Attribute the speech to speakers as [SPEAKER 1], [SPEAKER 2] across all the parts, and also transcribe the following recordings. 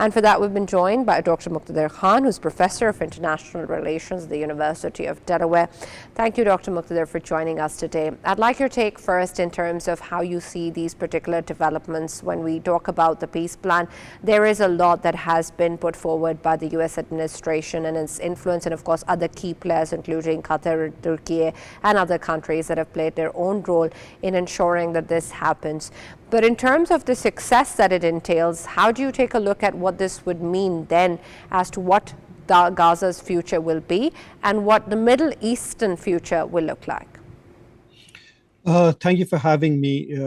[SPEAKER 1] And for that, we've been joined by Dr. Muqtedar Khan, who's Professor of International Relations at the University of Delaware. Thank you, Dr. Muqtedar, for joining us today. I'd like your take first in terms of how you see these particular developments when we talk about the peace plan. There is a lot that has been put forward by the U.S. administration and its influence, and of course other key players, including Qatar, Turkey, and other countries that have played their own role in ensuring that this happens. But in terms of the success that it entails, how do you take a look at what this would mean then as to what Gaza's future will be and what the Middle Eastern future will look like?
[SPEAKER 2] Thank you for having me.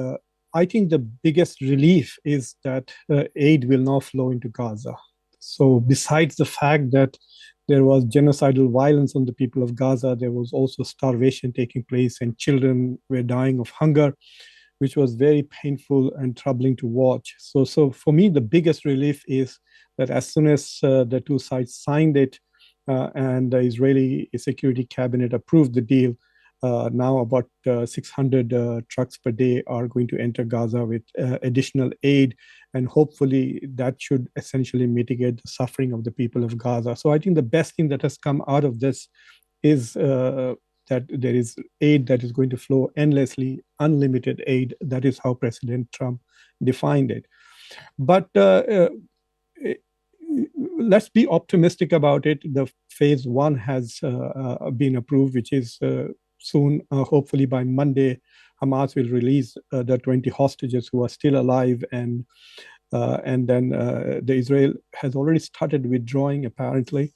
[SPEAKER 2] I think the biggest relief is that aid will now flow into Gaza. So besides the fact that there was genocidal violence on the people of Gaza, there was also starvation taking place and children were dying of hunger, which was very painful and troubling to watch. So for me, the biggest relief is that as soon as the two sides signed it and the Israeli Security Cabinet approved the deal, now about 600 trucks per day are going to enter Gaza with additional aid, and hopefully that should essentially mitigate the suffering of the people of Gaza. So I think the best thing that has come out of this is that there is aid that is going to flow endlessly, unlimited aid. That is how President Trump defined it. But let's be optimistic about it. The phase one has been approved, which is soon, hopefully by Monday, Hamas will release the 20 hostages who are still alive, and then the Israel has already started withdrawing apparently.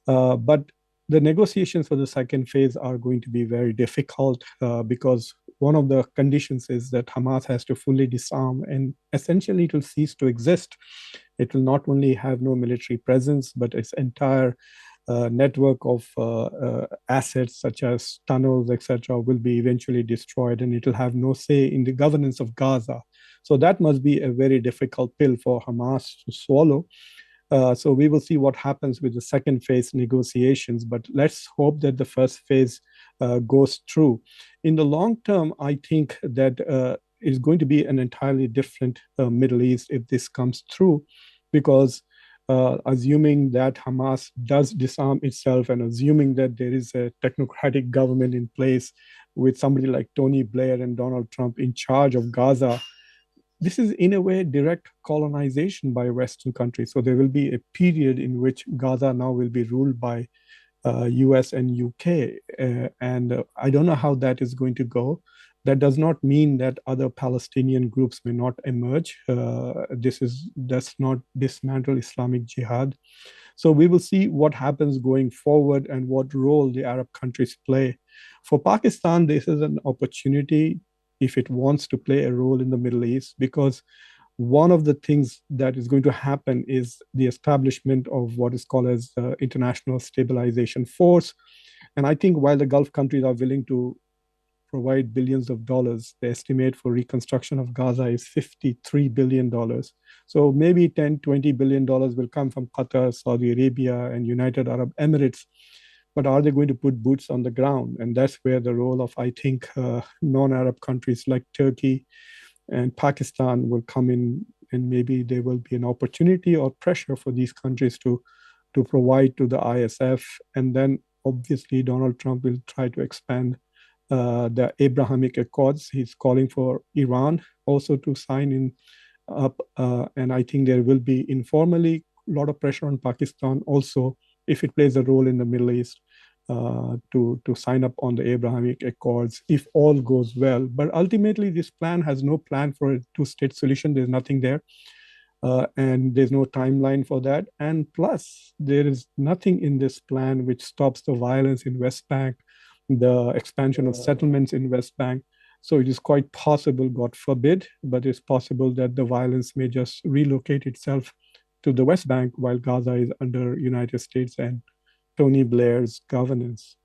[SPEAKER 2] But the negotiations for the second phase are going to be very difficult because one of the conditions is that Hamas has to fully disarm, and essentially it will cease to exist. It will not only have no military presence, but its entire network of assets such as tunnels, etc., will be eventually destroyed, and it will have no say in the governance of Gaza. So that must be a very difficult pill for Hamas to swallow. So we will see what happens with the second phase negotiations, but let's hope that the first phase goes through. In the long term, I think that it's going to be an entirely different Middle East if this comes through, because assuming that Hamas does disarm itself and assuming that there is a technocratic government in place with somebody like Tony Blair and Donald Trump in charge of Gaza, this is in a way direct colonization by Western countries. So there will be a period in which Gaza now will be ruled by US and UK. And I don't know how that is going to go. That does not mean that other Palestinian groups may not emerge. Does not dismantle Islamic Jihad. So we will see what happens going forward and what role the Arab countries play. For Pakistan, this is an opportunity if it wants to play a role in the Middle East, because one of the things that is going to happen is the establishment of what is called as the International Stabilization Force. And I think while the Gulf countries are willing to provide billions of dollars, the estimate for reconstruction of Gaza is $53 billion. So maybe $10-20 billion will come from Qatar, Saudi Arabia, and United Arab Emirates. But are they going to put boots on the ground? And that's where the role of, I think, non-Arab countries like Turkey and Pakistan will come in, and maybe there will be an opportunity or pressure for these countries to provide to the ISF. And then obviously Donald Trump will try to expand the Abrahamic Accords. He's calling for Iran also to sign in up. And I think there will be informally a lot of pressure on Pakistan also, if it plays a role in the Middle East, to sign up on the Abrahamic Accords, if all goes well. But ultimately, this plan has no plan for a two-state solution. There's nothing there. And there's no timeline for that. And plus, there is nothing in this plan which stops the violence in West Bank, the expansion of settlements in West Bank. So it is quite possible, God forbid, but it's possible that the violence may just relocate itself to the West Bank while Gaza is under United States and Tony Blair's governance.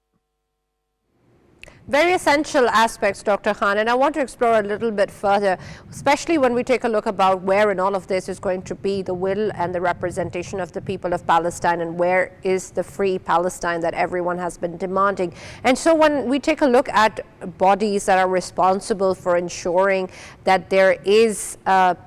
[SPEAKER 1] Very essential aspects, Dr. Khan, and I want to explore a little bit further, especially when we take a look about where in all of this is going to be the will and the representation of the people of Palestine, and where is the free Palestine that everyone has been demanding. And so when we take a look at bodies that are responsible for ensuring that there is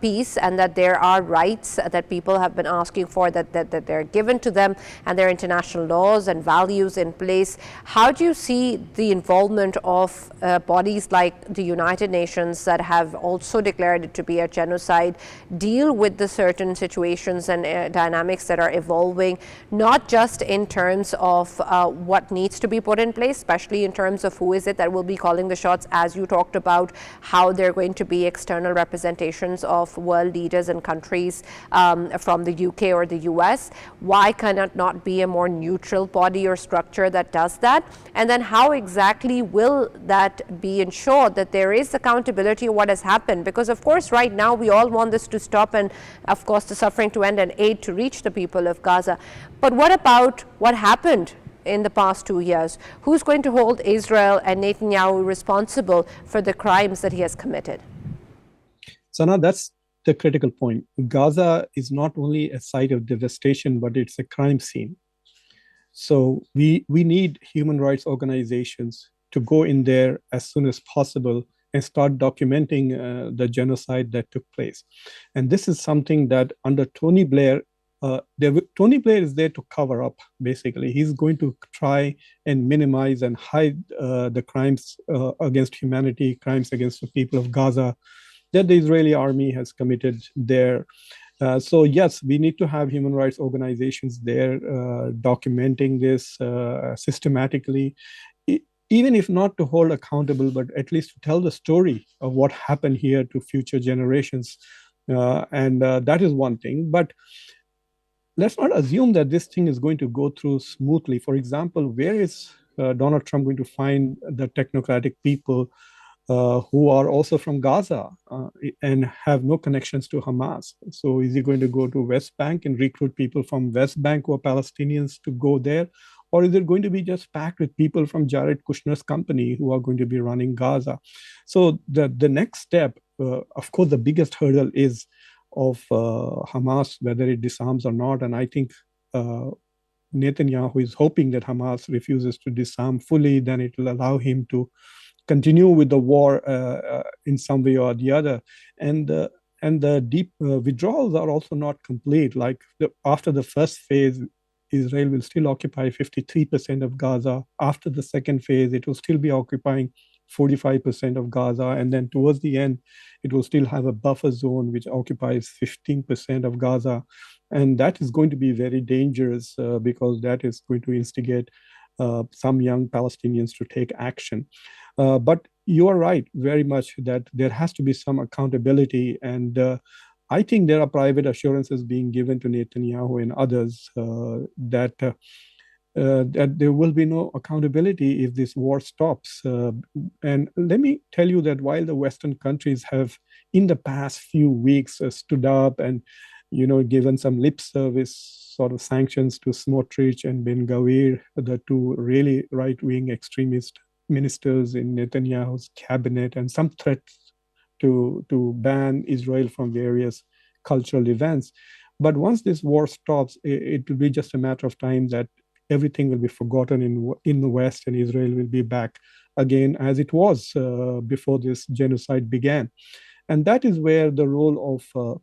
[SPEAKER 1] peace and that there are rights that people have been asking for, that they're given to them, and there are international laws and values in place. How do you see the involvement of bodies like the United Nations that have also declared it to be a genocide deal with the certain situations and dynamics that are evolving, not just in terms of what needs to be put in place, especially in terms of who is it that will be calling the shots, as you talked about, how they're going to be external representations of world leaders and countries from the UK or the US. Why can it not be a more neutral body or structure that does that? And then how exactly will that be ensured that there is accountability of what has happened? Because of course right now we all want this to stop and of course the suffering to end and aid to reach the people of Gaza. But what about what happened in the past 2 years? Who's going to hold Israel and Netanyahu responsible for the crimes that he has committed?
[SPEAKER 2] Sana, that's the critical point. Gaza is not only a site of devastation, but it's a crime scene. So we need human rights organizations to go in there as soon as possible and start documenting the genocide that took place. And this is something that under Tony Blair, Tony Blair is there to cover up, basically. He's going to try and minimize and hide the crimes against humanity, crimes against the people of Gaza that the Israeli army has committed there. So yes, we need to have human rights organizations there documenting this systematically, even if not to hold accountable, but at least to tell the story of what happened here to future generations. And that is one thing. But let's not assume that this thing is going to go through smoothly. For example, where is Donald Trump going to find the technocratic people who are also from Gaza and have no connections to Hamas? So is he going to go to West Bank and recruit people from West Bank who are Palestinians to go there? Or is it going to be just packed with people from Jared Kushner's company who are going to be running Gaza? So the next step, of course, the biggest hurdle is of Hamas, whether it disarms or not. And I think Netanyahu is hoping that Hamas refuses to disarm fully, then it will allow him to continue with the war in some way or the other. And the deep withdrawals are also not complete. Like after the first phase, Israel will still occupy 53% of Gaza. After the second phase, it will still be occupying 45% of Gaza. And then towards the end, it will still have a buffer zone which occupies 15% of Gaza. And that is going to be very dangerous because that is going to instigate some young Palestinians to take action. But you are right very much that there has to be some accountability. And I think there are private assurances being given to Netanyahu and others that there will be no accountability if this war stops. And let me tell you that while the Western countries have, in the past few weeks, stood up and given some lip service sort of sanctions to Smotrich and Ben Gavir, the two really right-wing extremist ministers in Netanyahu's cabinet, and some threats to ban Israel from various cultural events. But once this war stops, it will be just a matter of time that everything will be forgotten in the West, and Israel will be back again as it was before this genocide began. And that is where the role of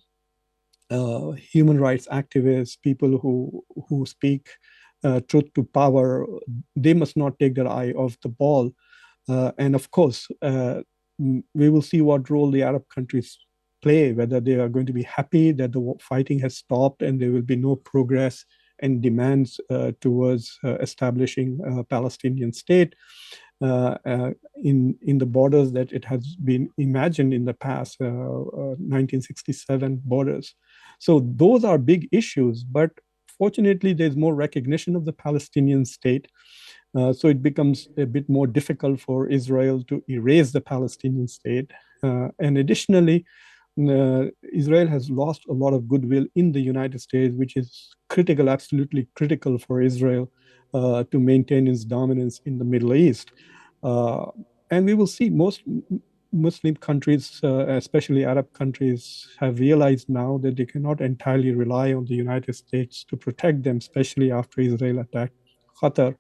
[SPEAKER 2] human rights activists, people who speak truth to power, they must not take their eye off the ball. And of course, we will see what role the Arab countries play, whether they are going to be happy that the fighting has stopped and there will be no progress and demands towards establishing a Palestinian state in the borders that it has been imagined in the past, 1967 borders. So those are big issues, but fortunately, there's more recognition of the Palestinian state. So it becomes a bit more difficult for Israel to erase the Palestinian state. And additionally, Israel has lost a lot of goodwill in the United States, which is critical, absolutely critical for Israel to maintain its dominance in the Middle East. And we will see most Muslim countries, especially Arab countries, have realized now that they cannot entirely rely on the United States to protect them, especially after Israel attacked Qatar.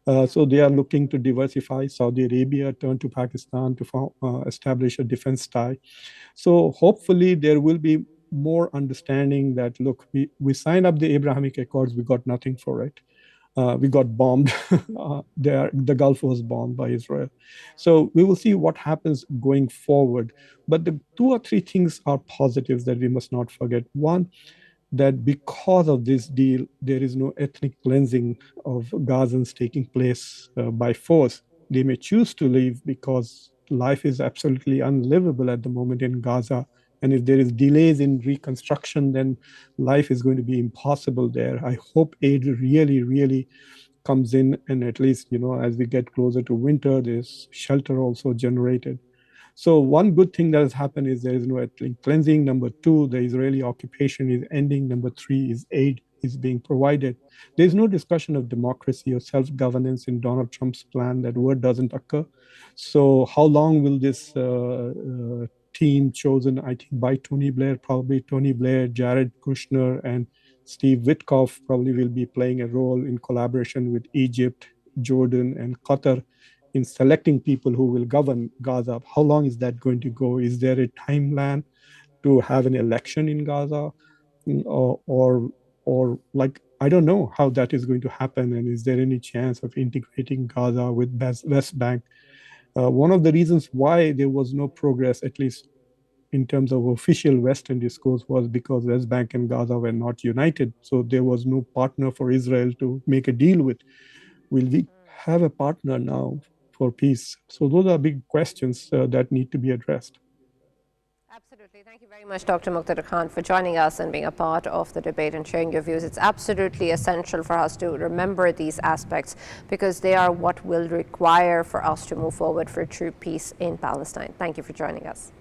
[SPEAKER 2] So they are looking to diversify. Saudi Arabia turned to Pakistan to establish a defense tie. So hopefully there will be more understanding that, look, we signed up the Abrahamic Accords, we got nothing for it. We got bombed. The Gulf was bombed by Israel. So we will see what happens going forward. But the two or three things are positives that we must not forget. One, that because of this deal, there is no ethnic cleansing of Gazans taking place by force. They may choose to leave because life is absolutely unlivable at the moment in Gaza. And if there is delays in reconstruction, then life is going to be impossible there. I hope aid really, really comes in, and at least, as we get closer to winter, there's shelter also generated. So one good thing that has happened is there is no ethnic cleansing. Number two, the Israeli occupation is ending. Number three is aid is being provided. There's no discussion of democracy or self-governance in Donald Trump's plan. That word doesn't occur. So how long will this team chosen, I think, by Tony Blair, probably Tony Blair, Jared Kushner, and Steve Witkoff probably will be playing a role in collaboration with Egypt, Jordan, and Qatar in selecting people who will govern Gaza. How long is that going to go? Is there a timeline to have an election in Gaza? Or like, I don't know how that is going to happen. And is there any chance of integrating Gaza with West Bank? One of the reasons why there was no progress, at least in terms of official Western discourse, was because West Bank and Gaza were not united. So there was no partner for Israel to make a deal with. Will we have a partner now for peace? So those are big questions that need to be addressed.
[SPEAKER 1] Absolutely. Thank you very much, Dr. Muqtedar Khan, for joining us and being a part of the debate and sharing your views. It's absolutely essential for us to remember these aspects because they are what will require for us to move forward for true peace in Palestine. Thank you for joining us.